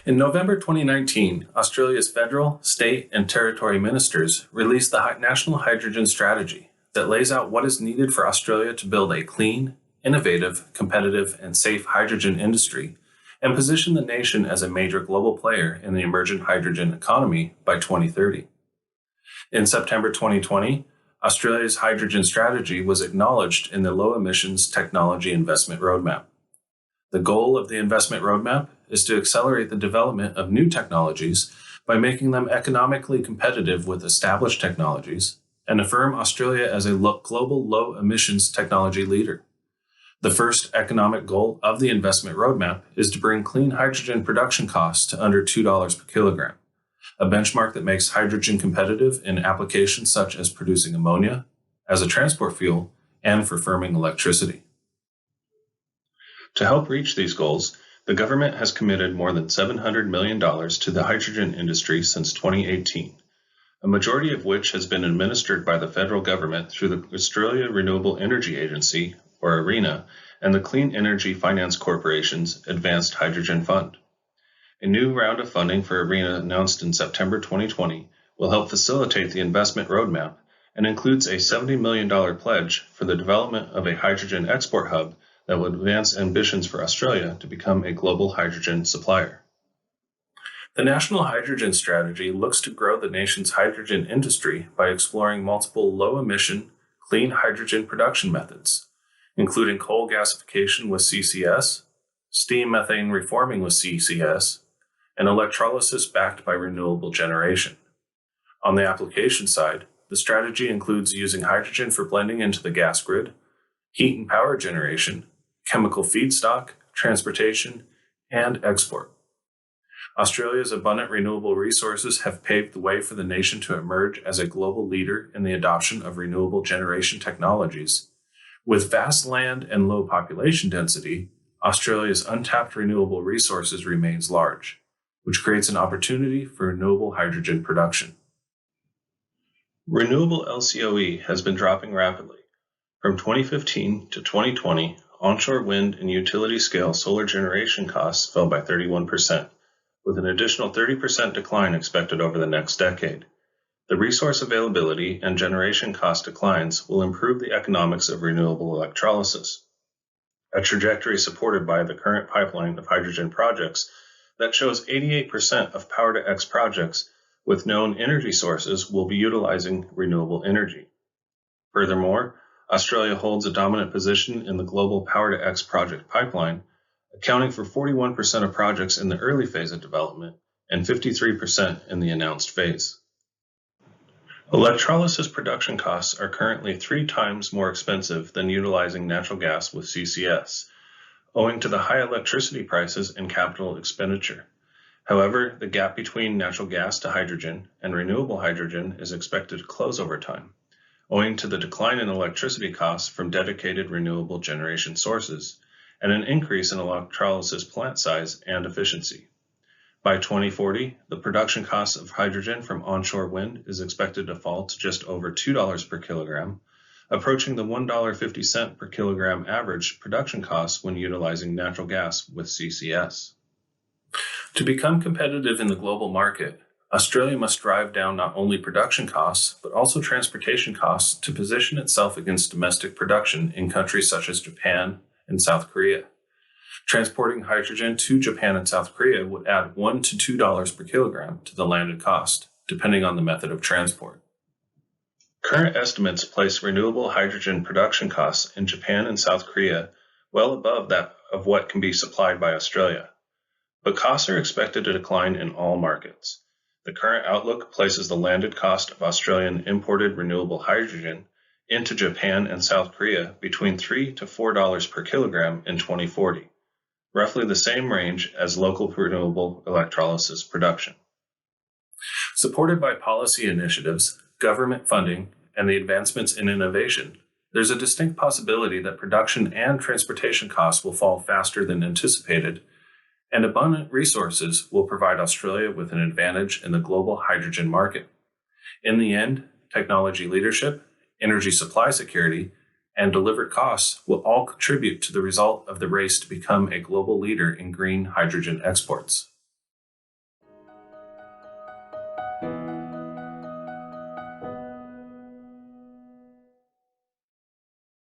In November 2019, Australia's federal, state, and territory ministers released the National Hydrogen Strategy that lays out what is needed for Australia to build a clean, innovative, competitive, and safe hydrogen industry and position the nation as a major global player in the emergent hydrogen economy by 2030. In September 2020, Australia's hydrogen strategy was acknowledged in the Low Emissions Technology Investment Roadmap. The goal of the investment roadmap is to accelerate the development of new technologies by making them economically competitive with established technologies and affirm Australia as a global low emissions technology leader. The first economic goal of the investment roadmap is to bring clean hydrogen production costs to under $2 per kilogram, a benchmark that makes hydrogen competitive in applications such as producing ammonia, as a transport fuel, and for firming electricity. To help reach these goals, the government has committed more than $700 million to the hydrogen industry since 2018, a majority of which has been administered by the federal government through the Australia Renewable Energy Agency, or ARENA, and the Clean Energy Finance Corporation's Advanced Hydrogen Fund. A new round of funding for ARENA announced in September 2020 will help facilitate the investment roadmap and includes a $70 million pledge for the development of a hydrogen export hub that will advance ambitions for Australia to become a global hydrogen supplier. The National Hydrogen Strategy looks to grow the nation's hydrogen industry by exploring multiple low-emission, clean hydrogen production methods, including coal gasification with CCS, steam methane reforming with CCS, and electrolysis backed by renewable generation. On the application side, the strategy includes using hydrogen for blending into the gas grid, heat and power generation, chemical feedstock, transportation, and export. Australia's abundant renewable resources have paved the way for the nation to emerge as a global leader in the adoption of renewable generation technologies. With vast land and low population density, Australia's untapped renewable resources remains large, which creates an opportunity for renewable hydrogen production. Renewable LCOE has been dropping rapidly. From 2015 to 2020, onshore wind and utility-scale solar generation costs fell by 31%, with an additional 30% decline expected over the next decade. The resource availability and generation cost declines will improve the economics of renewable electrolysis, a trajectory supported by the current pipeline of hydrogen projects that shows 88% of Power-to-X projects with known energy sources will be utilizing renewable energy. Furthermore, Australia holds a dominant position in the global Power-to-X project pipeline, accounting for 41% of projects in the early phase of development and 53% in the announced phase. Electrolysis production costs are currently 3 times more expensive than utilizing natural gas with CCS, owing to the high electricity prices and capital expenditure. However, the gap between natural gas to hydrogen and renewable hydrogen is expected to close over time, owing to the decline in electricity costs from dedicated renewable generation sources and an increase in electrolysis plant size and efficiency. By 2040, the production cost of hydrogen from onshore wind is expected to fall to just over $2 per kilogram, approaching the $1.50 per kilogram average production cost when utilizing natural gas with CCS. To become competitive in the global market, Australia must drive down not only production costs, but also transportation costs to position itself against domestic production in countries such as Japan and South Korea. Transporting hydrogen to Japan and South Korea would add $1 to $2 per kilogram to the landed cost, depending on the method of transport. Current estimates place renewable hydrogen production costs in Japan and South Korea well above that of what can be supplied by Australia. But costs are expected to decline in all markets. The current outlook places the landed cost of Australian imported renewable hydrogen into Japan and South Korea between $3 to $4 per kilogram in 2040, roughly the same range as local renewable electrolysis production. Supported by policy initiatives, government funding, and the advancements in innovation, there's a distinct possibility that production and transportation costs will fall faster than anticipated, and abundant resources will provide Australia with an advantage in the global hydrogen market. In the end, technology leadership, energy supply security, and delivered costs will all contribute to the result of the race to become a global leader in green hydrogen exports.